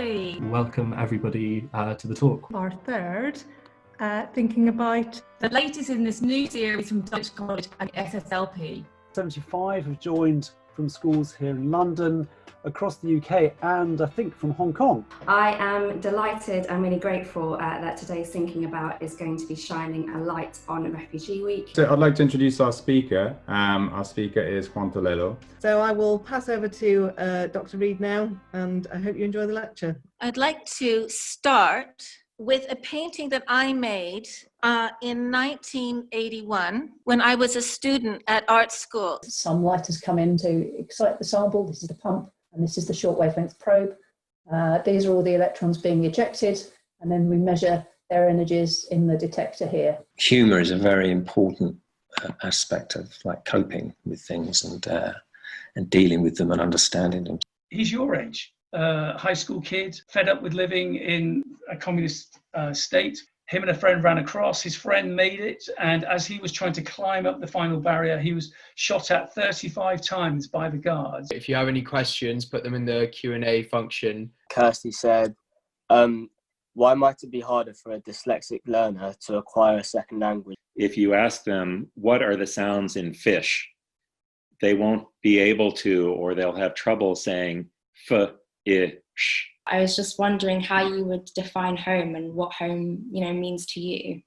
Lovely. Welcome everybody to the talk. Our third, thinking about The latest in this new series from Dutch College and SSLP. 75 have joined from schools here in London, across the UK, and I think from Hong Kong. I am delighted and really grateful that today's Thinking About is going to be shining a light on Refugee Week. So I'd like to introduce our speaker. Our speaker is Juan Toledo. So I will pass over to Dr. Reid now, and I hope you enjoy the lecture. I'd like to start with a painting that I made in 1981 when I was a student at art school. Some light has come in to excite the sample. This is the pump, and this is the short wavelength probe. These are all the electrons being ejected, and then we measure their energies in the detector here. Humour is a very important aspect of coping with things and dealing with them and understanding them. He's your age. High school kid, fed up with living in a communist state. Him and a friend ran across, his friend made it, and as he was trying to climb up the final barrier, he was shot at 35 times by the guards. If you have any questions, put them in the Q&A function. Kirsty said, why might it be harder for a dyslexic learner to acquire a second language? If you ask them, what are the sounds in fish? They won't be able to, or they'll have trouble saying f-ish. I was just wondering how you would define home and what home, means to you.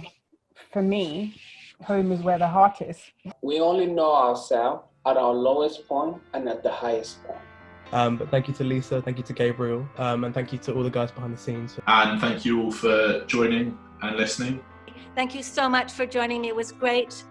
For me, home is where the heart is. We only know ourselves at our lowest point and at the highest point. But thank you to Lisa, thank you to Gabriel, and thank you to all the guys behind the scenes. And thank you all for joining and listening. Thank you so much for joining me. It was great.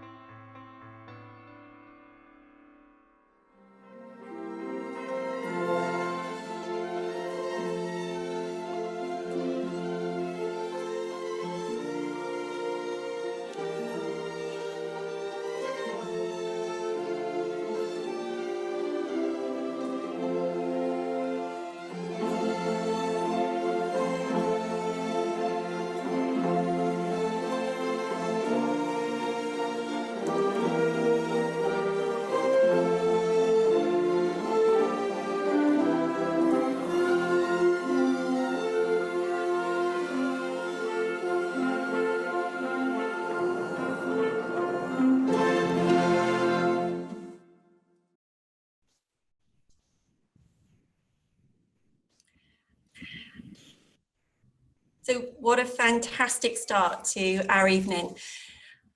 So what a fantastic start to our evening.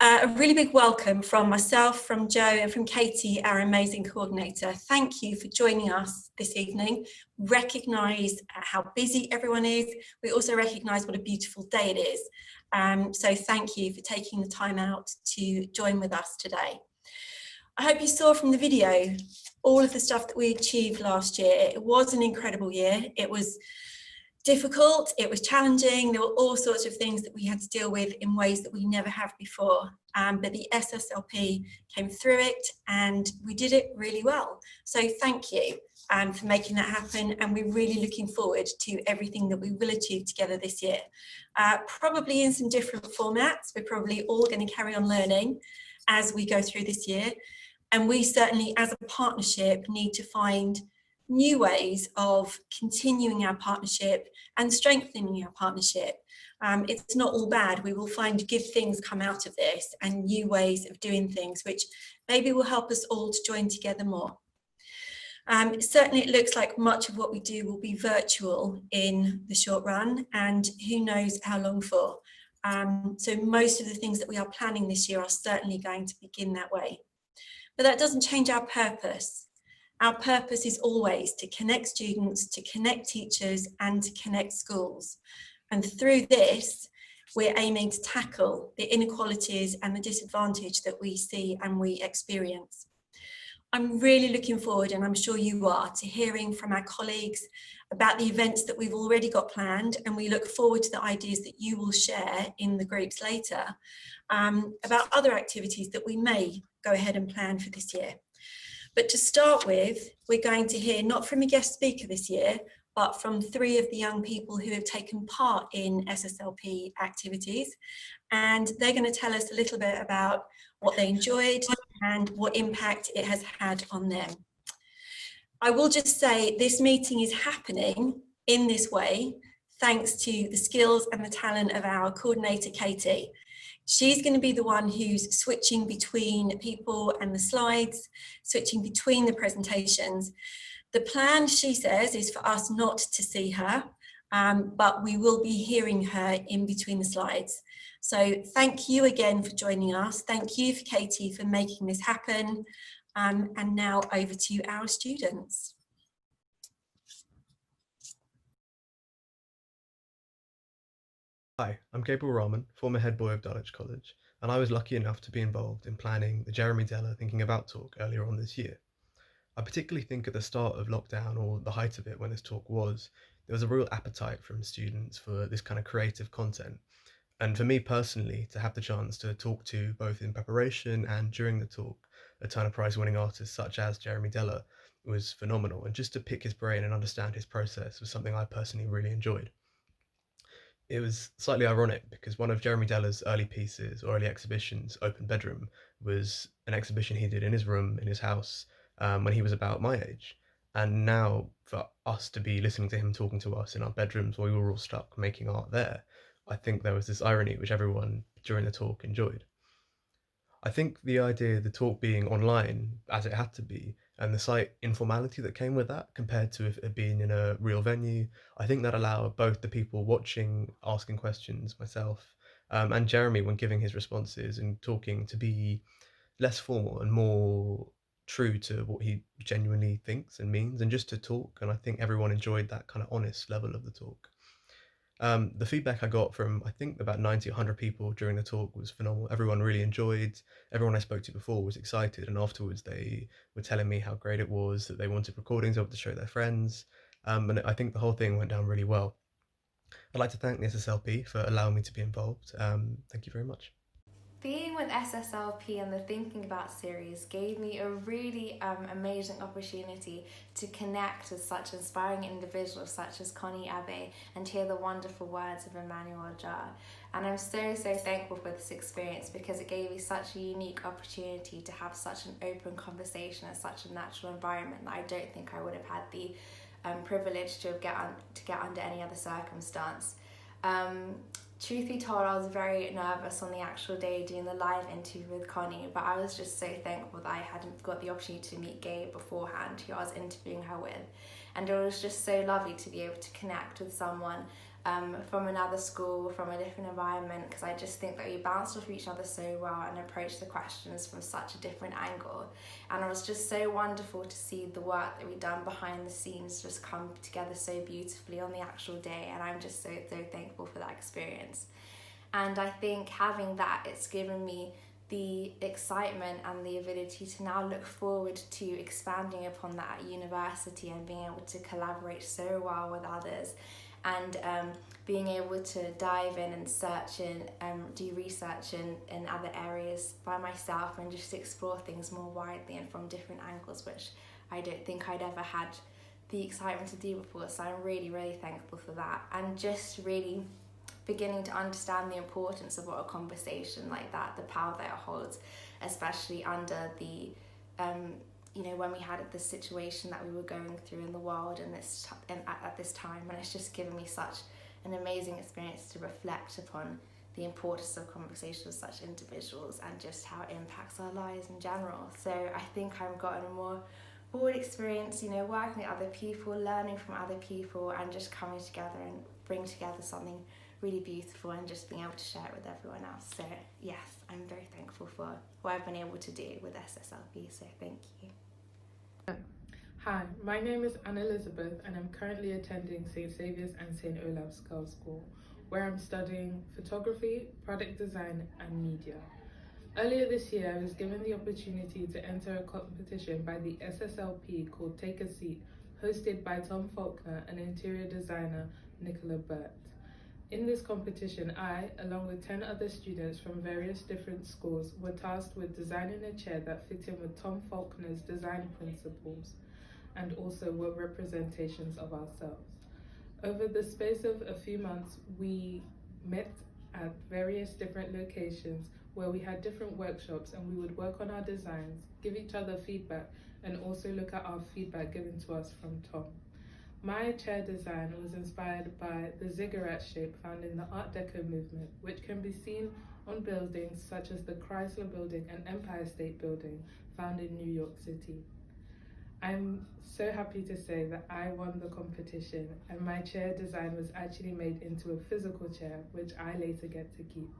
A really big welcome from myself, from Joe and from Katie, our amazing coordinator. Thank you for joining us this evening. Recognise how busy everyone is. We also recognise what a beautiful day it is. So thank you for taking the time out to join with us today. I hope you saw from the video all of the stuff that we achieved last year. It was an incredible year. It was difficult, it was challenging, there were all sorts of things that we had to deal with in ways that we never have before. But the SSLP came through it and we did it really well. So thank you for making that happen, and we're really looking forward to everything that we will achieve together this year. Probably in some different formats. We're probably all going to carry on learning as we go through this year. And we certainly, as a partnership, need to find new ways of continuing our partnership and strengthening our partnership. It's not all bad. We will find good things come out of this and new ways of doing things, which maybe will help us all to join together more. Certainly it looks like much of what we do will be virtual in the short run, and who knows how long for. So most of the things that we are planning this year are certainly going to begin that way. But that doesn't change our purpose. Our purpose is always to connect students, to connect teachers, and to connect schools. And through this, we're aiming to tackle the inequalities and the disadvantage that we see and we experience. I'm really looking forward, and I'm sure you are, to hearing from our colleagues about the events that we've already got planned, and we look forward to the ideas that you will share in the groups later about other activities that we may go ahead and plan for this year. But to start with, we're going to hear not from a guest speaker this year, but from 3 of the young people who have taken part in SSLP activities. And they're going to tell us a little bit about what they enjoyed and what impact it has had on them. I will just say this meeting is happening in this way, thanks to the skills and the talent of our coordinator, Katie. She's going to be the one who's switching between people and the slides, switching between the presentations. The plan, she says, is for us not to see her, but we will be hearing her in between the slides. So thank you again for joining us. Thank you, Katie, for making this happen. And now over to our students. Hi, I'm Gabriel Rahman, former head boy of Dulwich College, and I was lucky enough to be involved in planning the Jeremy Deller Thinking About talk earlier on this year. I particularly think at the start of lockdown, or the height of it when this talk was, there was a real appetite from students for this kind of creative content. And for me personally, to have the chance to talk to, both in preparation and during the talk, a Turner Prize winning artist such as Jeremy Deller was phenomenal. And just to pick his brain and understand his process was something I personally really enjoyed. It was slightly ironic because one of Jeremy Deller's early pieces or early exhibitions, Open Bedroom, was an exhibition he did in his room, in his house, when he was about my age. And now for us to be listening to him talking to us in our bedrooms while we were all stuck making art there, I think there was this irony which everyone during the talk enjoyed. I think the idea of the talk being online, as it had to be, and the slight informality that came with that compared to if it had been in a real venue, I think that allowed both the people watching, asking questions, myself, and Jeremy when giving his responses and talking to be less formal and more true to what he genuinely thinks and means, and just to talk. And I think everyone enjoyed that kind of honest level of the talk. The feedback I got from, I think, about 90 or 100 people during the talk was phenomenal. Everyone really enjoyed. Everyone I spoke to before was excited, and afterwards they were telling me how great it was, that they wanted recordings of it to show their friends, and I think the whole thing went down really well. I'd like to thank the SSLP for allowing me to be involved. Thank you very much. Being with SSLP and the Thinking About series gave me a really amazing opportunity to connect with such inspiring individuals such as Connie Abbey and hear the wonderful words of Emmanuel Jar. And I'm so thankful for this experience because it gave me such a unique opportunity to have such an open conversation in such a natural environment that I don't think I would have had the privilege to get under any other circumstance. Truth be told, I was very nervous on the actual day doing the live interview with Connie, but I was just so thankful that I hadn't got the opportunity to meet Gabe beforehand, who I was interviewing her with. And it was just so lovely to be able to connect with someone from another school, from a different environment, because I just think that we bounced off each other so well and approached the questions from such a different angle. And it was just so wonderful to see the work that we've done behind the scenes just come together so beautifully on the actual day, and I'm just so thankful for that experience. And I think having that, it's given me the excitement and the ability to now look forward to expanding upon that at university and being able to collaborate so well with others, and being able to dive in and search and do research in other areas by myself and just explore things more widely and from different angles, which I don't think I'd ever had the excitement to do before. So I'm really thankful for that, and just really beginning to understand the importance of what a conversation like that, the power that it holds, especially under the when we had the situation that we were going through in the world at this time. And it's just given me such an amazing experience to reflect upon the importance of conversation with such individuals and just how it impacts our lives in general. So I think I've gotten a more broad experience, working with other people, learning from other people, and just coming together and bring together something really beautiful and just being able to share it with everyone else. So yes, I'm very thankful for what I've been able to do with SSLP, so thank you. Hi, my name is Anna Elizabeth and I'm currently attending St. Saviour's and St. Olaf's Girls' School, where I'm studying photography, product design and media. Earlier this year, I was given the opportunity to enter a competition by the SSLP called Take a Seat, hosted by Tom Faulkner and interior designer Nicola Burt. In this competition, I, along with 10 other students from various different schools, were tasked with designing a chair that fit in with Tom Faulkner's design principles and also were representations of ourselves. Over the space of a few months, we met at various different locations where we had different workshops, and we would work on our designs, give each other feedback, and also look at our feedback given to us from Tom. My chair design was inspired by the ziggurat shape found in the Art Deco movement, which can be seen on buildings such as the Chrysler Building and Empire State Building found in New York City. I'm so happy to say that I won the competition, and my chair design was actually made into a physical chair, which I later get to keep.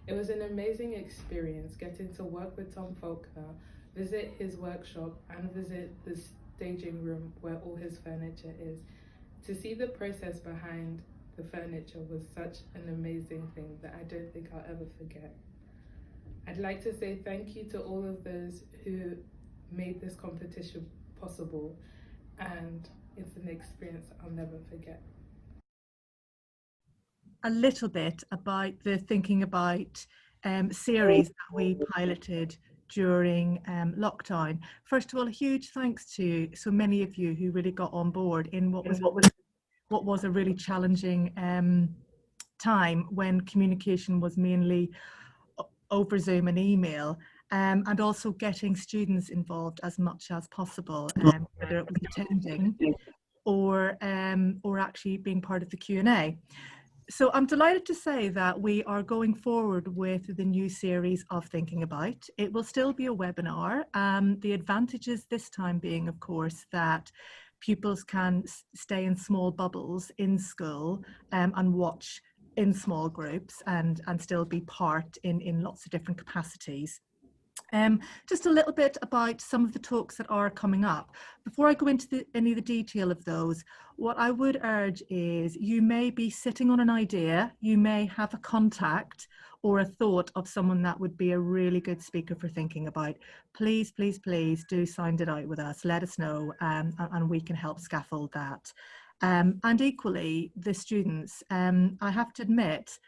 It was an amazing experience getting to work with Tom Faulkner, visit his workshop, and visit the staging room where all his furniture is. To see the process behind the furniture was such an amazing thing that I don't think I'll ever forget. I'd like to say thank you to all of those who made this competition possible, and it's an experience I'll never forget. A little bit about the Thinking About series that we piloted during lockdown. First of all, a huge thanks to so many of you who really got on board in what was a really challenging time when communication was mainly over Zoom and email, and also getting students involved as much as possible, whether it was attending or actually being part of the Q&A. So I'm delighted to say that we are going forward with the new series of Thinking About. It will still be a webinar. The advantages this time being, of course, that pupils can stay in small bubbles in school and watch in small groups and still be part in lots of different capacities. Just a little bit about some of the talks that are coming up. Before I go into any of the detail of those, what I would urge is you may be sitting on an idea, you may have a contact or a thought of someone that would be a really good speaker for Thinking About. Please, please, please do sign it out with us. Let us know and we can help scaffold that. And equally, the students, I have to admit,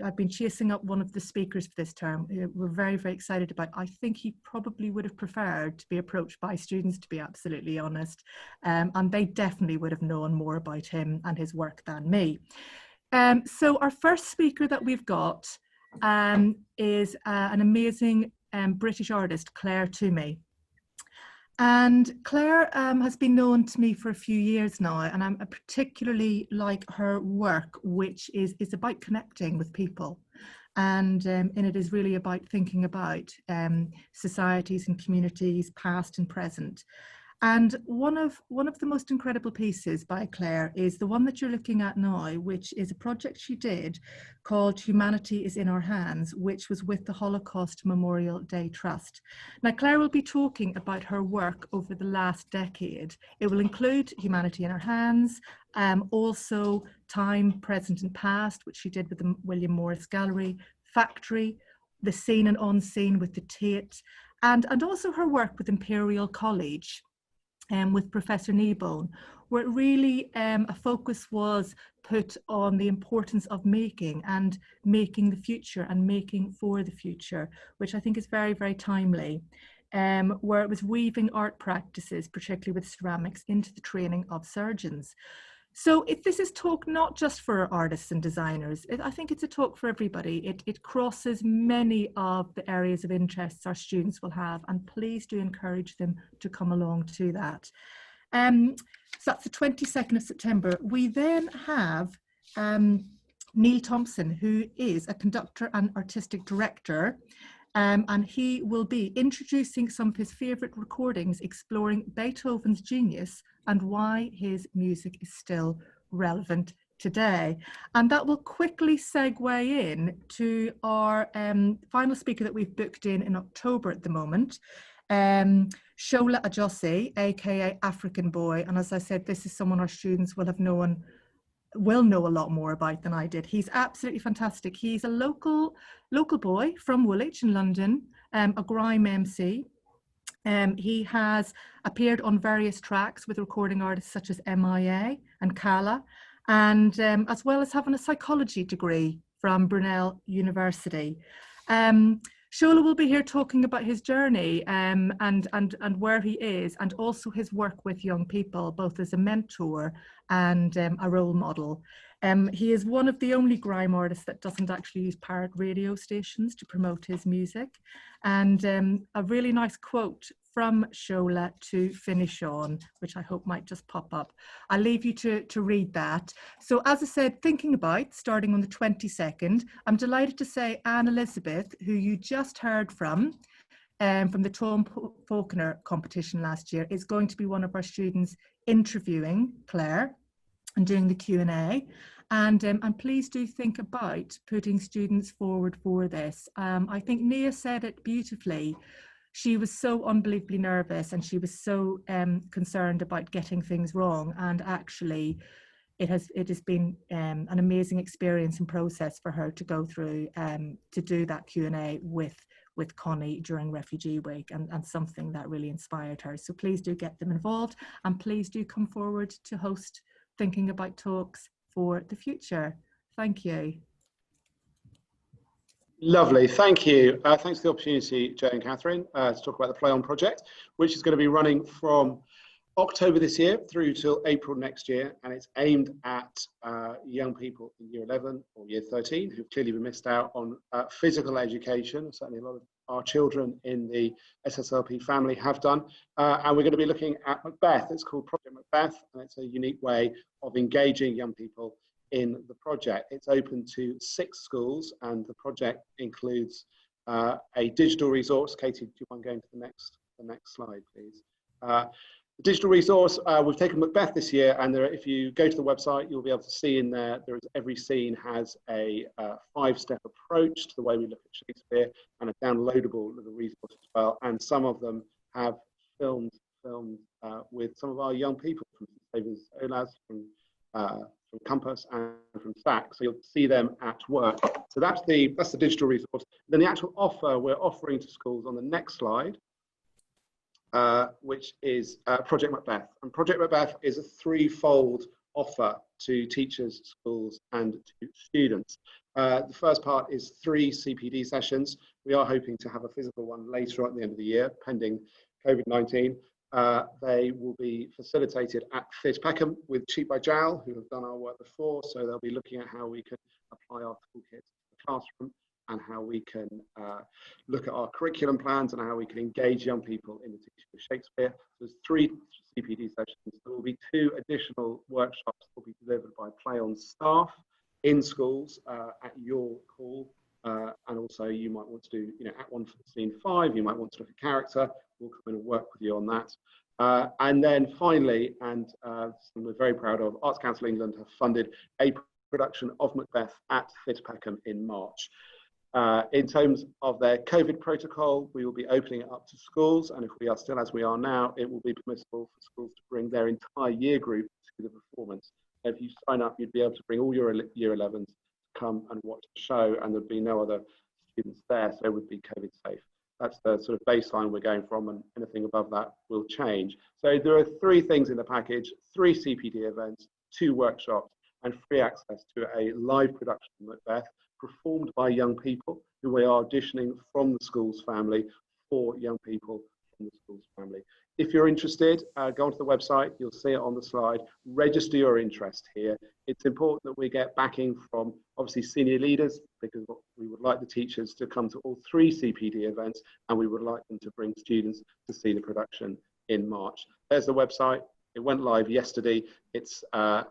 I've been chasing up one of the speakers for this term. We're very, very excited about. I think he probably would have preferred to be approached by students, to be absolutely honest. And they definitely would have known more about him and his work than me. So our first speaker that we've got is an amazing British artist, Clare Twomey. And Clare has been known to me for a few years now, and I particularly like her work, which is about connecting with people. And it is really about thinking about societies and communities, past and present. And one of the most incredible pieces by Clare is the one that you're looking at now, which is a project she did called Humanity is in Our Hands, which was with the Holocaust Memorial Day Trust. Now, Clare will be talking about her work over the last decade. It will include Humanity in Our Hands, also Time, Present and Past, which she did with the William Morris Gallery, Factory, the Seen and Unseen with the Tate, and also her work with Imperial College. With Professor Kneebone, where really a focus was put on the importance of making the future and making for the future, which I think is very, very timely, where it was weaving art practices, particularly with ceramics, into the training of surgeons. So this is talk not just for artists and designers. I think it's a talk for everybody. It crosses many of the areas of interests our students will have, and please do encourage them to come along to that. So that's the 22nd of September. We then have Neil Thompson, who is a conductor and artistic director, and he will be introducing some of his favourite recordings, exploring Beethoven's genius and why his music is still relevant today. And that will quickly segue in to our final speaker that we've booked in October at the moment, Shola Ajose, aka African Boy. And as I said, this is someone our students will know a lot more about than I did. He's absolutely fantastic. He's a local boy from Woolwich in London, a grime MC. He has appeared on various tracks with recording artists such as MIA and Kala, and as well as having a psychology degree from Brunel University. Shola will be here talking about his journey and where he is, and also his work with young people, both as a mentor and a role model. He is one of the only grime artists that doesn't actually use pirate radio stations to promote his music. And a really nice quote from Shola to finish on, which I hope might just pop up. I'll leave you to read that. So as I said, thinking about starting on the 22nd, I'm delighted to say Anne Elizabeth, who you just heard from the Tom Faulkner competition last year, is going to be one of our students interviewing Clare and doing the Q&A. And please do think about putting students forward for this. I think Nia said it beautifully. She was so unbelievably nervous and she was so concerned about getting things wrong. And actually, it has been an amazing experience and process for her to go through to do that Q&A with Connie during Refugee Week, and something that really inspired her. So please do get them involved, and please do come forward to host Thinking About talks for the future. Thank you. Lovely, thank you. Thanks for the opportunity, Joe and Catherine, to talk about the Play On project, which is going to be running from October this year through till April next year, and it's aimed at young people in Year 11 or Year 13 who've clearly been missed out on physical education. Certainly a lot of our children in the SSLP family have done, and we're going to be looking at Macbeth. It's called Project Macbeth, and it's a unique way of engaging young people in the project. It's open to 6 schools, and the project includes a digital resource. Katie, do you mind going to the next slide, please? The digital resource, we've taken Macbeth this year, and if you go to the website, you'll be able to see in there, every scene has a 5-step approach to the way we look at Shakespeare, and a downloadable little resource as well. And some of them have filmed with some of our young people from Savers Olaz, from Compass, and from SAC. So you'll see them at work. So that's the digital resource. Then the actual offer we're offering to schools on the next slide, which is Project Macbeth. And Project Macbeth is a 3-fold offer to teachers, schools, and to students. The first part is 3 CPD sessions. We are hoping to have a physical one later at the end of the year, pending COVID-19. They will be facilitated at Fit Peckham with Cheap by Jowl, who have done our work before. So they'll be looking at how we can apply our toolkit to the classroom, and how we can look at our curriculum plans, and how we can engage young people in the teaching of Shakespeare. So there's 3 CPD sessions. There will be 2 additional workshops that will be delivered by Play On staff in schools at your call. And also you might want to do, at one for scene 5, you might want to look at character. We'll come in and work with you on that. And then finally, and something we're very proud of, Arts Council England have funded a production of Macbeth at Fit Peckham in March. In terms of their COVID protocol, we will be opening it up to schools, and if we are still as we are now, it will be permissible for schools to bring their entire year group to the performance. If you sign up, you'd be able to bring all your Year 11s to come and watch the show, and there'd be no other students there, so it would be COVID safe. That's the sort of baseline we're going from, and anything above that will change. So there are 3 things in the package: 3 CPD events, 2 workshops, and free access to a live production of Macbeth, performed by young people who are auditioning from the school's family for young people from the school's family. If you're interested, go onto the website, you'll see it on the slide. Register your interest here. It's important that we get backing from obviously senior leaders, because we would like the teachers to come to all 3 CPD events, and we would like them to bring students to see the production in March. There's the website. It went live yesterday. It's a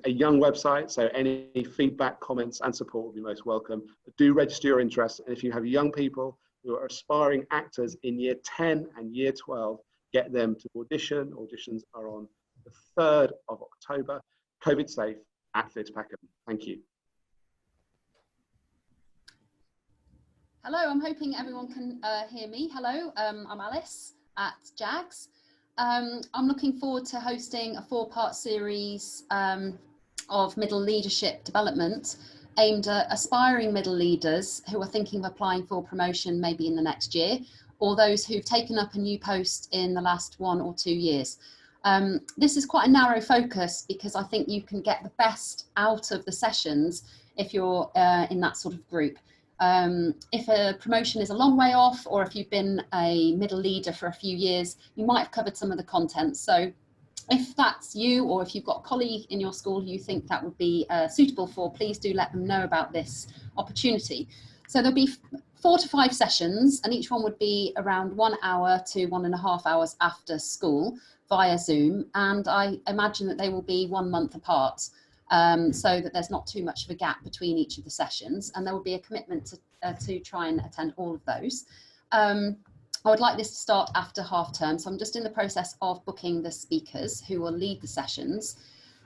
young website, so any feedback, comments, and support will be most welcome. But do register your interest, and if you have young people who are aspiring actors in Year 10 and Year 12, get them to audition. Auditions are on the 3rd of October, COVID safe, at Fit Peckham. Thank you. Hello, I'm hoping everyone can hear me. Hello, I'm Alice at JAGS. I'm looking forward to hosting a 4-part series of middle leadership development aimed at aspiring middle leaders who are thinking of applying for promotion maybe in the next year, or those who've taken up a new post in the last 1 or 2 years. This is quite a narrow focus, because I think you can get the best out of the sessions if you're in that sort of group. If a promotion is a long way off, or if you've been a middle leader for a few years, you might have covered some of the content. So If that's you, or if you've got a colleague in your school who you think that would be suitable for, please do let them know about this opportunity. So there'll be 4 to 5 sessions, and each one would be around 1 hour to 1.5 hours after school via Zoom. And I imagine that they will be 1 month apart, so that there's not too much of a gap between each of the sessions. And there will be a commitment to try and attend all of those. I would like this to start after half term, so I'm just in the process of booking the speakers who will lead the sessions.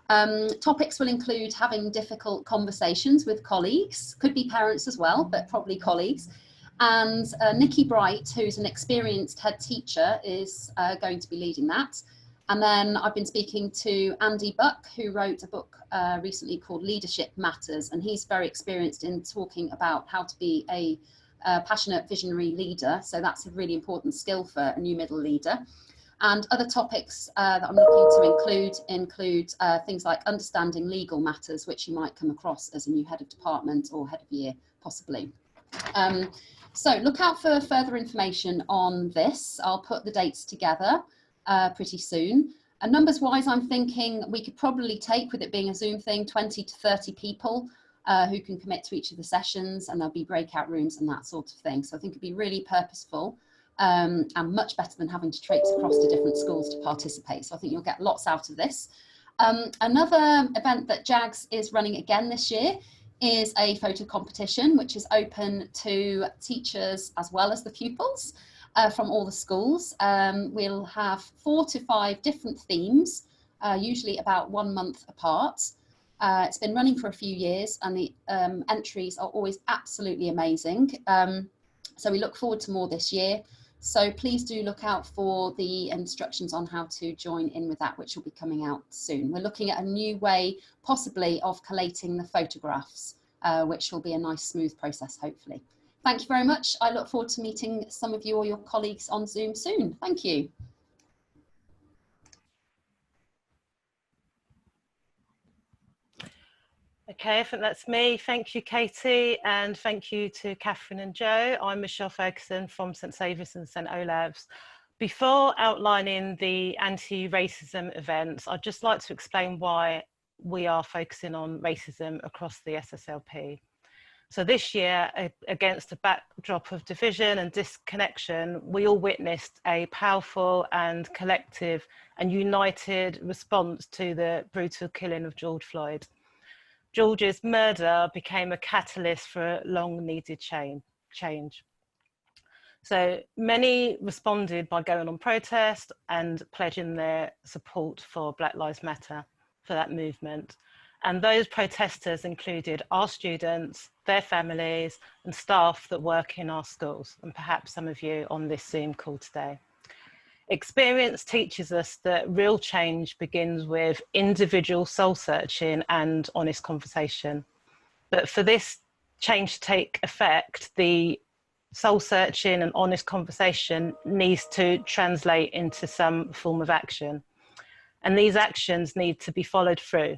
Topics will include having difficult conversations with colleagues, could be parents as well, but probably colleagues. And Nikki Bright, who's an experienced head teacher, is going to be leading that. And then I've been speaking to Andy Buck, who wrote a book recently called Leadership Matters, and he's very experienced in talking about how to be a passionate visionary leader. So that's a really important skill for a new middle leader. And other topics that I'm looking to include things like understanding legal matters, which you might come across as a new head of department or head of year, possibly. So look out for further information on this. I'll put the dates together pretty soon. And numbers wise, I'm thinking we could probably take, with it being a Zoom thing, 20 to 30 people who can commit to each of the sessions, and there'll be breakout rooms and that sort of thing. So I think it'd be really purposeful and much better than having to traipse across to different schools to participate. So I think you'll get lots out of this. Another event that JAGS is running again this year is a photo competition, which is open to teachers as well as the pupils from all the schools. We'll have 4 to 5 different themes, usually about 1 month apart. It's been running for a few years, and the entries are always absolutely amazing. So we look forward to more this year. So please do look out for the instructions on how to join in with that, which will be coming out soon. We're looking at a new way, possibly, of collating the photographs, which will be a nice, smooth process, hopefully. Thank you very much. I look forward to meeting some of you or your colleagues on Zoom soon. Thank you. Okay, I think that's me. Thank you, Katie, and thank you to Catherine and Joe. I'm Michelle Ferguson from St Saviour's and St Olave's. Before outlining the anti-racism events, I'd just like to explain why we are focusing on racism across the SSLP. So this year, against a backdrop of division and disconnection, we all witnessed a powerful and collective and united response to the brutal killing of George Floyd. George's murder became a catalyst for a long-needed change. So many responded by going on protest and pledging their support for Black Lives Matter, for that movement. And those protesters included our students, their families, and staff that work in our schools, and perhaps some of you on this Zoom call today. Experience teaches us that real change begins with individual soul searching and honest conversation. But for this change to take effect, the soul searching and honest conversation needs to translate into some form of action. And these actions need to be followed through.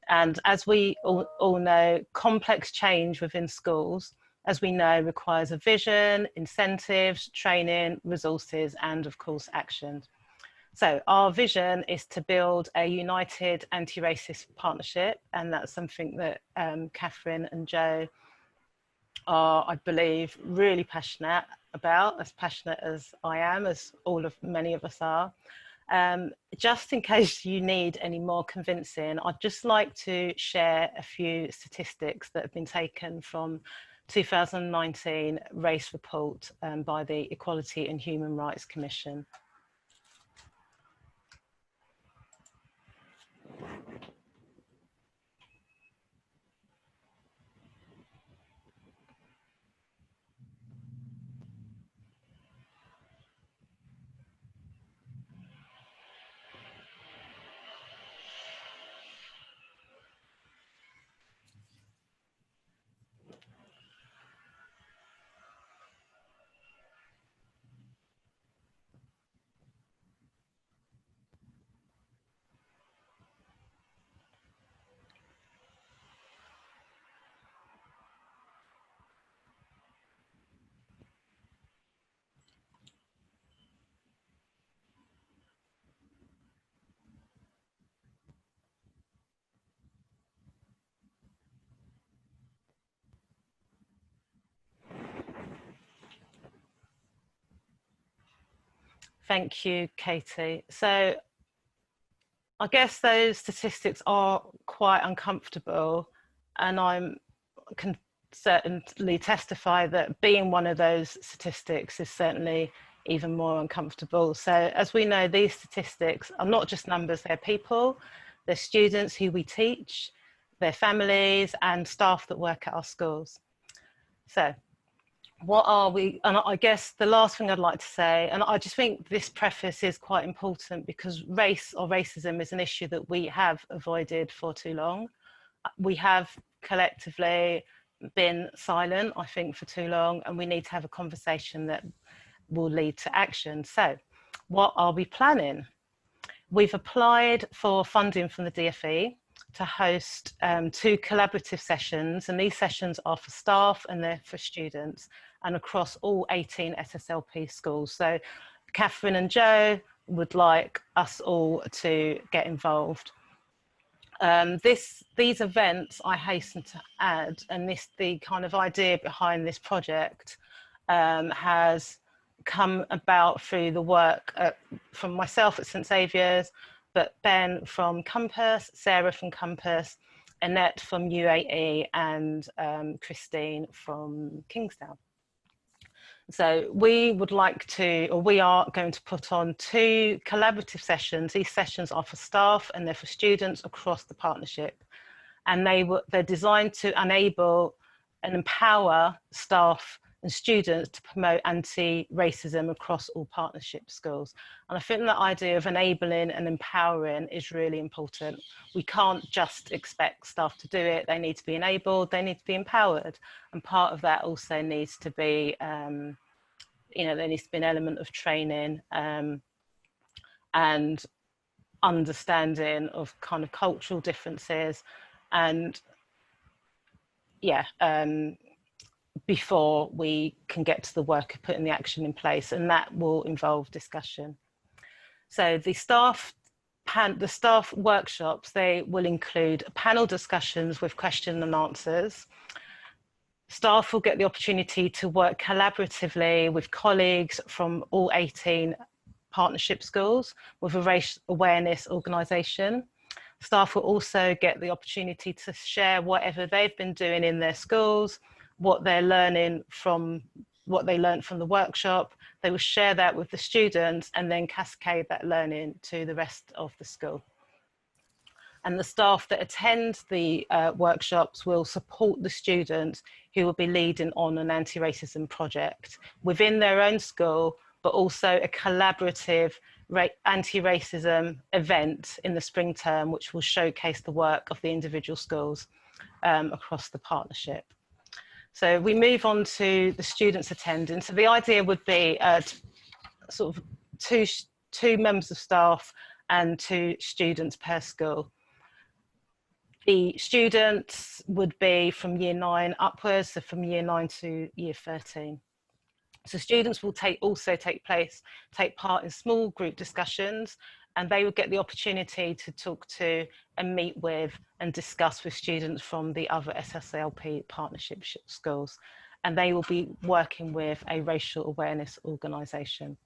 And as we all know, complex change within schools, as we know, requires a vision, incentives, training, resources, and of course, action. So our vision is to build a united anti-racist partnership, and that's something that Catherine and Joe are, I believe, really passionate about, as passionate as I am, as many of us are. Just in case you need any more convincing, I'd just like to share a few statistics that have been taken from 2019 race report by the Equality and Human Rights Commission. Thank you, Katie. So I guess those statistics are quite uncomfortable, and I can certainly testify that being one of those statistics is certainly even more uncomfortable. So as we know, these statistics are not just numbers, they're people, they're students who we teach, their families and staff that work at our schools. So what are we, and I guess the last thing I'd like to say, and I just think this preface is quite important because race or racism is an issue that we have avoided for too long. We have collectively been silent, I think, for too long, and we need to have a conversation that will lead to action. So what are we planning? We've applied for funding from the DfE to host 2 collaborative sessions, and these sessions are for staff and they're for students and across all 18 SSLP schools. So Catherine and Joe would like us all to get involved. These events, I hasten to add, and the kind of idea behind this project has come about through the work from myself at St Saviour's, but Ben from Compass, Sarah from Compass, Annette from UAE, and Christine from Kingstown. So we would like to, or we are going to put on 2 collaborative sessions. These sessions are for staff and they're for students across the partnership. And they're designed to enable and empower staff and students to promote anti-racism across all partnership schools. And I think that idea of enabling and empowering is really important. We can't just expect staff to do it. They need to be enabled, they need to be empowered. And part of that also needs to be, you know, there needs to be an element of training and understanding of kind of cultural differences and before we can get to the work of putting the action in place, and that will involve discussion. So the staff workshops, they will include panel discussions with question and answers. Staff will get the opportunity to work collaboratively with colleagues from all 18 partnership schools with a race awareness organisation. Staff will also get the opportunity to share whatever they've been doing in their schools, what they're learning from what they learned from the workshop. They will share that with the students and then cascade that learning to the rest of the school. And the staff that attend the workshops will support the students who will be leading on an anti-racism project within their own school, but also a collaborative anti-racism event in the spring term, which will showcase the work of the individual schools across the partnership. So we move on to the students attending. So the idea would be sort of two members of staff and 2 students per school. The students would be from year 9 upwards, so from year 9 to year 13. So students will also take part in small group discussions, and they will get the opportunity to talk to and meet with and discuss with students from the other SSLP partnership schools. And they will be working with a racial awareness organisation.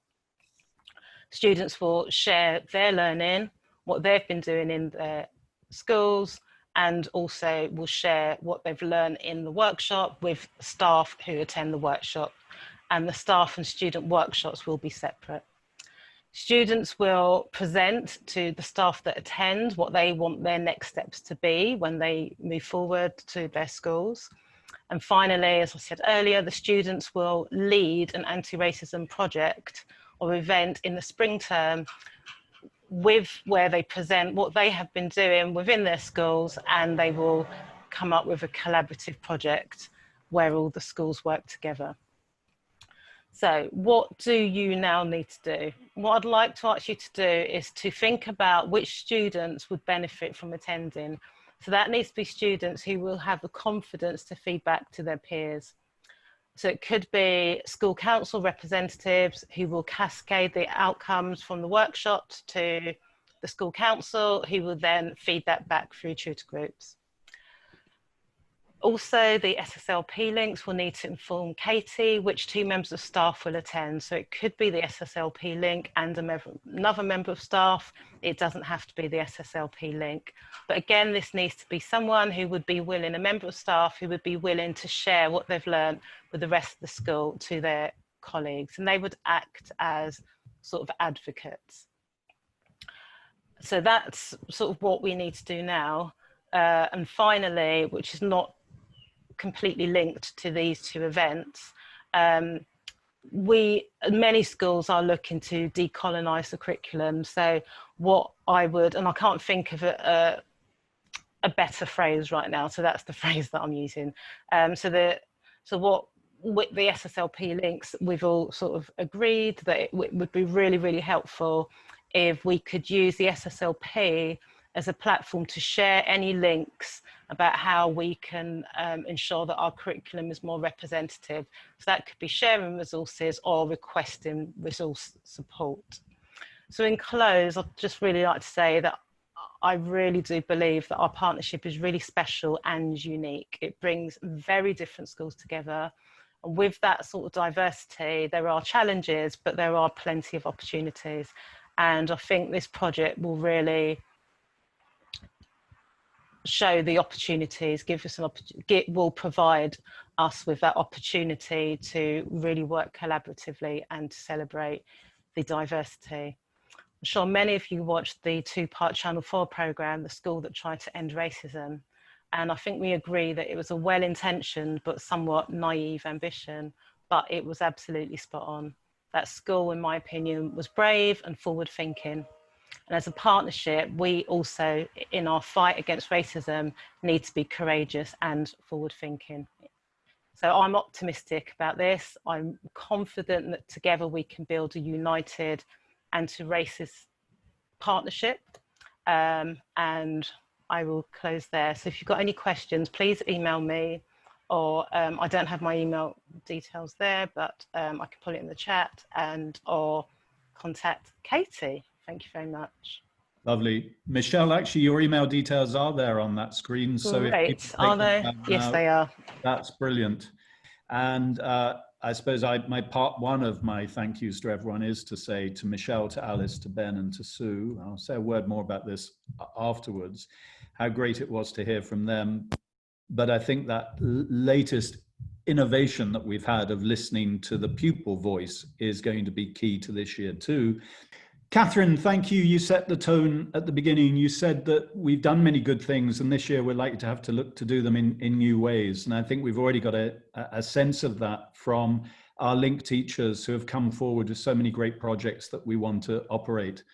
Students will share their learning, what they've been doing in their schools, and also will share what they've learned in the workshop with staff who attend the workshop. And the staff and student workshops will be separate. Students will present to the staff that attend what they want their next steps to be when they move forward to their schools. And finally, as I said earlier, the students will lead an anti-racism project or event in the spring term where they present what they have been doing within their schools, and they will come up with a collaborative project where all the schools work together. So what do you now need to do? What I'd like to ask you to do is to think about which students would benefit from attending. So that needs to be students who will have the confidence to feed back to their peers. So it could be school council representatives who will cascade the outcomes from the workshops to the school council, who will then feed that back through tutor groups. Also, the SSLP links will need to inform Katie which 2 members of staff will attend. So it could be the SSLP link and another member of staff. It doesn't have to be the SSLP link. But again, this needs to be someone who would be willing, a member of staff who would be willing to share what they've learned with the rest of the school to their colleagues. And they would act as sort of advocates. So that's sort of what we need to do now. And finally, which is not completely linked to these 2 events, many schools are looking to decolonize the curriculum. So what I would, and I can't think of a better phrase right now, so that's the phrase that I'm using. So what with the SSLP links, we've all sort of agreed that it would be really, really helpful if we could use the SSLP as a platform to share any links about how we can ensure that our curriculum is more representative. So that could be sharing resources or requesting resource support. So in close, I'd just really like to say that I really do believe that our partnership is really special and unique. It brings very different schools together. And with that sort of diversity, there are challenges, but there are plenty of opportunities. And I think this project will really show the opportunities, give us will provide us with that opportunity to really work collaboratively and to celebrate the diversity. I'm sure many of you watched the 2-part Channel 4 programme, The School That Tried to End Racism. And I think we agree that it was a well-intentioned but somewhat naive ambition, but it was absolutely spot on. That school, in my opinion, was brave and forward-thinking. And as a partnership, we also, in our fight against racism, need to be courageous and forward-thinking. So I'm optimistic about this. I'm confident that together we can build a united anti-racist partnership. And I will close there. So if you've got any questions, please email me, or I don't have my email details there, but I can put it in the chat, or contact Katie. Thank you very much. Lovely. Michelle, actually, your email details are there on that screen. So great. Are they? Yes, they are. That's brilliant. And I suppose my part 1 of my thank yous to everyone is to say to Michelle, to Alice, to Ben, and to Sue, I'll say a word more about this afterwards, how great it was to hear from them. But I think that latest innovation that we've had of listening to the pupil voice is going to be key to this year too. Catherine, thank you. You set the tone at the beginning. You said that we've done many good things, and this year we're likely to have to look to do them in new ways. And I think we've already got a sense of that from our link teachers who have come forward with so many great projects that we want to operate.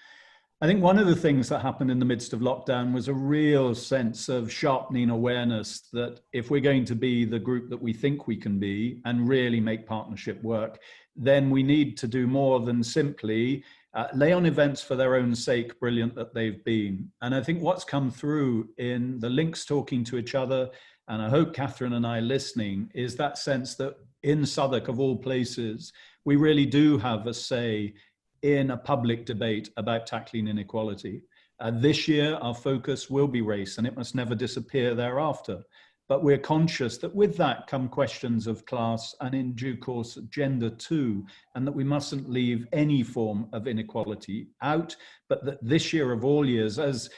I think one of the things that happened in the midst of lockdown was a real sense of sharpening awareness that if we're going to be the group that we think we can be and really make partnership work, then we need to do more than simply lay on events for their own sake, brilliant that they've been. And I think what's come through in the links talking to each other, and I hope Catherine and I listening, is that sense that in Southwark, of all places, we really do have a say in a public debate about tackling inequality. This year, our focus will be race, and it must never disappear thereafter. But we're conscious that with that come questions of class and in due course gender too, and that we mustn't leave any form of inequality out, but that this year of all years, as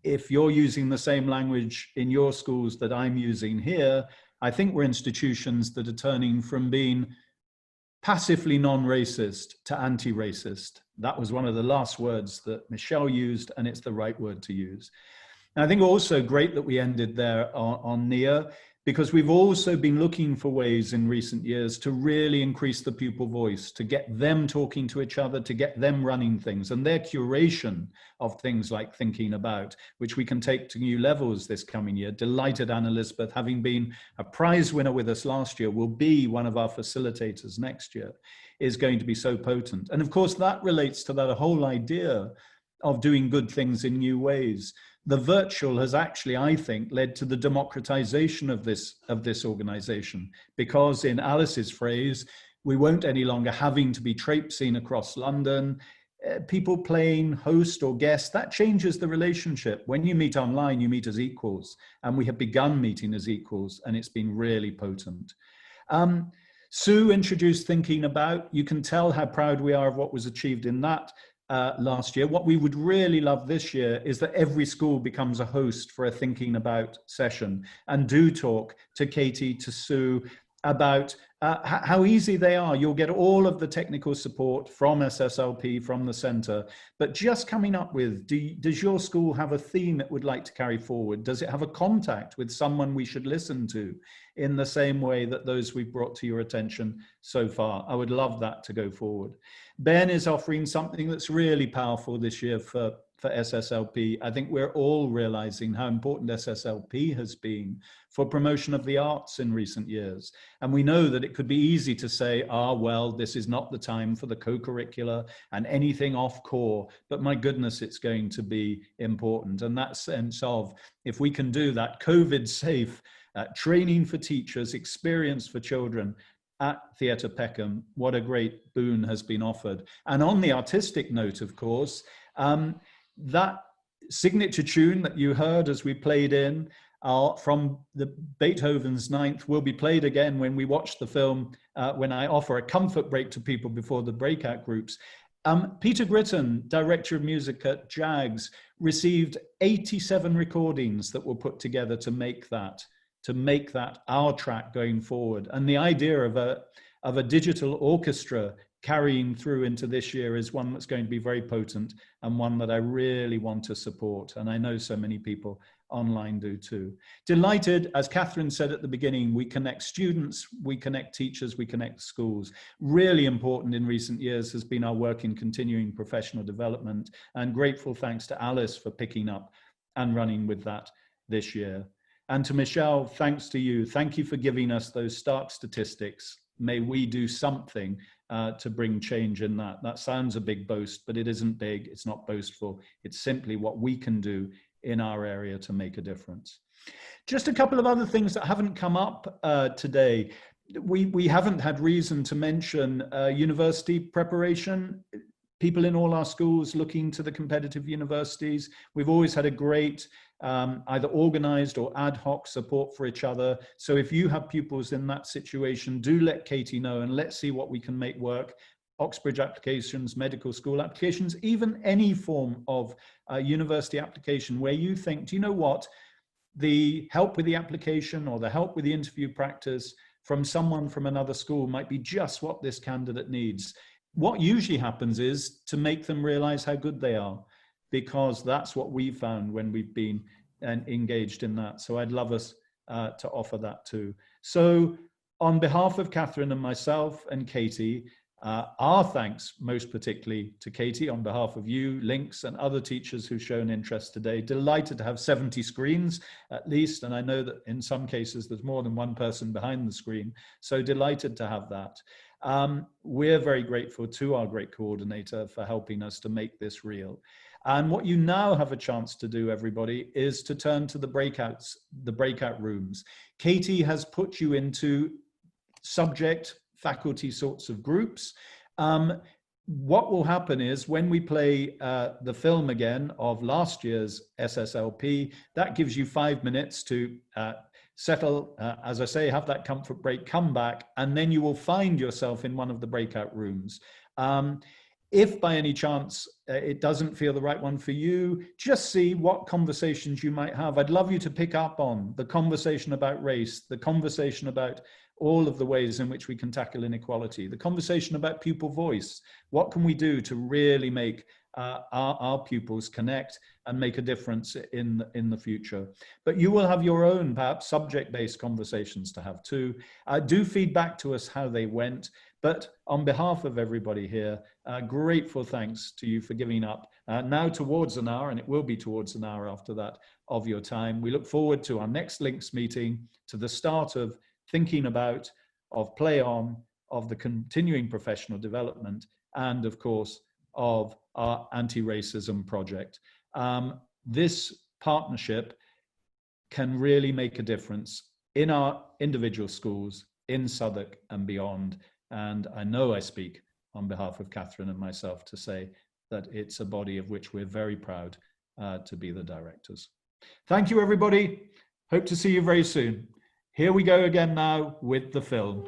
if you're using the same language in your schools that I'm using here, I think we're institutions that are turning from being passively non-racist to anti-racist. That was one of the last words that Michelle used, and it's the right word to use. And I think also great that we ended there on NIA, because we've also been looking for ways in recent years to really increase the pupil voice, to get them talking to each other, to get them running things, and their curation of things like Thinking About, which we can take to new levels this coming year. Delighted Anne Elizabeth, having been a prize winner with us last year, will be one of our facilitators next year, is going to be so potent. And of course, that relates to that whole idea of doing good things in new ways. The virtual has actually, I think, led to the democratization of this organization, because in Alice's phrase, we won't any longer having to be traipsing across London. people playing host or guest, that changes the relationship. When you meet online, you meet as equals, and we have begun meeting as equals, and it's been really potent. Sue introduced Thinking About. You can tell how proud we are of what was achieved in that last year. What we would really love this year is that every school becomes a host for a Thinking About session, and do talk to Katie, to Sue, about how easy they are. You'll get all of the technical support from SSLP, from the centre, but just coming up with, does your school have a theme it would like to carry forward? Does it have a contact with someone we should listen to in the same way that those we've brought to your attention so far? I would love that to go forward. Ben is offering something that's really powerful this year for SSLP. I think we're all realizing how important SSLP has been for promotion of the arts in recent years. And we know that it could be easy to say, well, this is not the time for the co-curricular and anything off core, but my goodness, it's going to be important. And that sense of, if we can do that COVID safe training for teachers, experience for children at Theatre Peckham, what a great boon has been offered. And on the artistic note, of course, that signature tune that you heard as we played in from the Beethoven's Ninth will be played again when we watch the film, when I offer a comfort break to people before the breakout groups. Peter Gritton, Director of Music at JAGS, received 87 recordings that were put together to make that our track going forward. And the idea of a digital orchestra carrying through into this year is one that's going to be very potent, and one that I really want to support. And I know so many people online do too. Delighted, as Catherine said at the beginning, we connect students, we connect teachers, we connect schools. Really important in recent years has been our work in continuing professional development, and grateful thanks to Alice for picking up and running with that this year. And to Michelle, thanks to you. Thank you for giving us those stark statistics. May we do something to bring change in that. That sounds a big boast, but it isn't big. It's not boastful. It's simply what we can do in our area to make a difference. Just a couple of other things that haven't come up today. We haven't had reason to mention university preparation. People in all our schools looking to the competitive universities. We've always had a great either organized or ad hoc support for each other. So if you have pupils in that situation, do let Katie know, and let's see what we can make work. Oxbridge applications, medical school applications, even any form of university application where you think, do you know what? The help with the application or the help with the interview practice from someone from another school might be just what this candidate needs. What usually happens is to make them realize how good they are, because that's what we found when we've been engaged in that. So I'd love us to offer that too. So on behalf of Catherine and myself and Katie, our thanks most particularly to Katie on behalf of you, Links, and other teachers who've shown interest today. Delighted to have 70 screens at least, and I know that in some cases there's more than one person behind the screen, so delighted to have that. We're very grateful to our great coordinator for helping us to make this real. And what you now have a chance to do, everybody, is to turn to the breakouts, the breakout rooms. Katie has put you into subject faculty sorts of groups. What will happen is when we play the film again of last year's SSLP, that gives you 5 minutes to settle, as I say, have that comfort break, come back, and then you will find yourself in one of the breakout rooms. If by any chance it doesn't feel the right one for you, just see what conversations you might have. I'd love you to pick up on the conversation about race, the conversation about all of the ways in which we can tackle inequality, the conversation about pupil voice. What can we do to really make our pupils connect and make a difference in the future? But you will have your own, perhaps, subject-based conversations to have too. Do feed back to us how they went. But on behalf of everybody here, grateful thanks to you for giving up now towards an hour, and it will be towards an hour after that, of your time. We look forward to our next Links meeting, to the start of Thinking About, of Play On, of the continuing professional development, and of course, of our anti-racism project. This partnership can really make a difference in our individual schools, in Southwark and beyond. And I know I speak on behalf of Catherine and myself to say that it's a body of which we're very proud to be the directors. Thank you, everybody. Hope to see you very soon. Here we go again now with the film.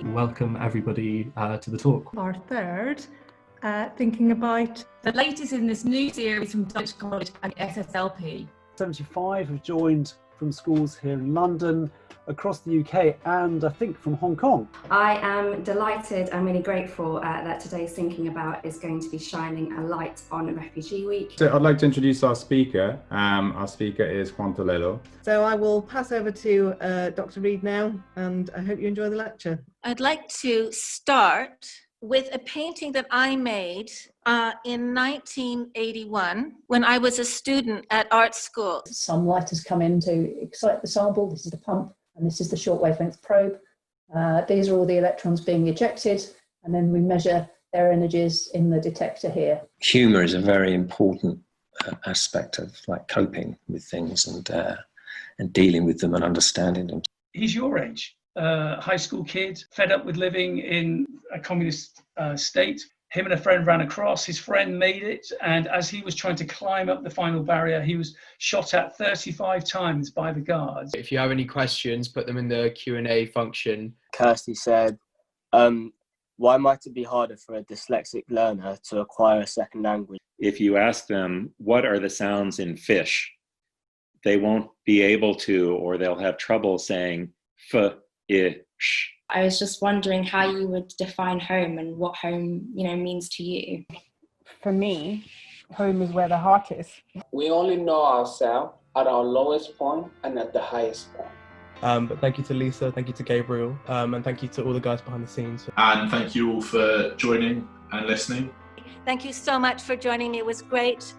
Welcome everybody to the talk. Our third, thinking about the latest in this new series from Dulwich College and SSLP. 75 have joined from schools here in London, across the UK, and I think from Hong Kong. I am delighted and really grateful that today's Thinking About is going to be shining a light on Refugee Week. So I'd like to introduce our speaker. Our speaker is Juan Toledo. So I will pass over to Dr. Reid now, and I hope you enjoy the lecture. I'd like to start with a painting that I made in 1981 when I was a student at art school. Some light has come in to excite the sample. This is the pump, and this is the short wavelength probe. These are all the electrons being ejected, and then we measure their energies in the detector here. Humour is a very important aspect of like coping with things and dealing with them and understanding them. He's your age. High school kid, fed up with living in a communist state. Him and a friend ran across, his friend made it, and as he was trying to climb up the final barrier, he was shot at 35 times by the guards. If you have any questions, put them in the Q&A function. Kirsty said, why might it be harder for a dyslexic learner to acquire a second language? If you ask them, what are the sounds in fish? They won't be able to, or they'll have trouble saying f, I, sh. I was just wondering how you would define home and what home, means to you. For me, home is where the heart is. We only know ourselves at our lowest point and at the highest point. But thank you to Lisa, thank you to Gabriel, and thank you to all the guys behind the scenes. And thank you all for joining and listening. Thank you so much for joining me. It was great